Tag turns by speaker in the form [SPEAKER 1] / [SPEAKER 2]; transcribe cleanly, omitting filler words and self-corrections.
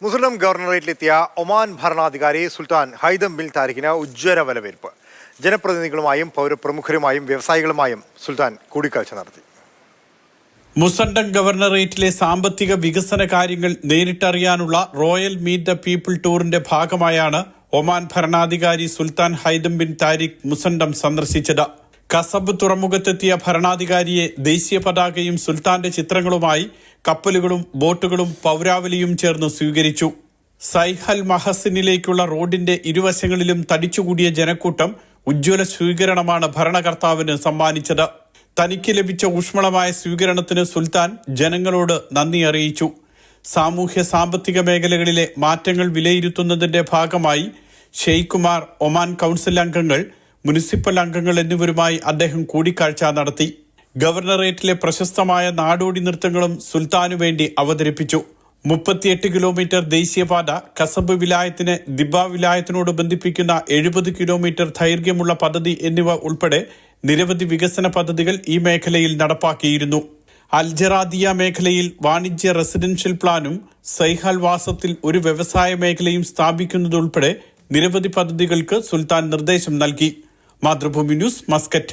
[SPEAKER 1] മുസൽമാൻ ഗവർണറേറ്റിലെത്തിയ Oman ഭരണാധികാരി സുൽത്താൻ Haitham bin താരിഖിന് ഉജ്ജ്വല വരവേൽപ്പ്. ജനപ്രതിനിധികളുമായും പൗരപ്രമുഖരുമായും വ്യവസായികളുമായും സുൽത്താൻ കൂടിക്കാഴ്ച നടത്തി.
[SPEAKER 2] മുസണ്ടൻ ഗവർണറേറ്റിലെ സാമ്പത്തിക വികസന കാര്യങ്ങൾ നേരിട്ടറിയാനുള്ള റോയൽ മീറ്റ് ദ പീപ്പിൾ ടൂറിന്റെ ഭാഗമായാണ് ഒമാൻ ഭരണാധികാരി സുൽത്താൻ ഹൈതം ബിൻ താരിഖ് മുസണ്ടം സന്ദർശിച്ചത്. കസബ് തുറമുഖത്തെത്തിയ ഭരണാധികാരിയെ ദേശീയ പതാകയും സുൽത്താന്റെ ചിത്രങ്ങളുമായി കപ്പലുകളും ബോട്ടുകളും പൗരാവലിയും ചേർന്ന് സ്വീകരിച്ചു. സൈഹൽ മഹസിനിലേക്കുള്ള റോഡിന്റെ ഇരുവശങ്ങളിലും തടിച്ചുകൂടിയ ജനക്കൂട്ടം ഉജ്ജ്വല സ്വീകരണമാണ് ഭരണകർത്താവിന് സമ്മാനിച്ചത്. തനിക്ക് ലഭിച്ച ഊഷ്മളമായ സ്വീകരണത്തിന് സുൽത്താൻ ജനങ്ങളോട് നന്ദി അറിയിച്ചു. സാമൂഹ്യ സാമ്പത്തിക മേഖലകളിലെ മാറ്റങ്ങൾ വിലയിരുത്തുന്നതിന്റെ ഭാഗമായി ഷെയ്ഖുമാർ, ഒമാൻ കൗൺസിൽ അംഗങ്ങൾ, മുനിസിപ്പൽ അംഗങ്ങൾ എന്നിവരുമായി അദ്ദേഹം കൂടിക്കാഴ്ച നടത്തി. ഗവർണറേറ്റിലെ പ്രശസ്തമായ നാടോടി നൃത്തങ്ങളും സുൽത്താനു വേണ്ടി അവതരിപ്പിച്ചു. 38 കിലോമീറ്റർ ദേശീയപാത കസബ് വിലായത്തിനെ ദിബ വിലായത്തിനോട് ബന്ധിപ്പിക്കുന്ന 70 കിലോമീറ്റർ ദൈർഘ്യമുള്ള പദ്ധതി എന്നിവ ഉൾപ്പെടെ നിരവധി വികസന പദ്ധതികൾ ഈ മേഖലയിൽ നടപ്പാക്കിയിരുന്നു. അൽജറാദിയ മേഖലയിൽ വാണിജ്യ റെസിഡൻഷ്യൽ പ്ലാനും സൈഹൽ വാസത്തിൽ ഒരു വ്യവസായ മേഖലയും സ്ഥാപിക്കുന്നതുൾപ്പെടെ നിരവധി പദ്ധതികൾക്ക് സുൽത്താൻ നിർദ്ദേശം നൽകി. Mathrubhumi news, Muscat.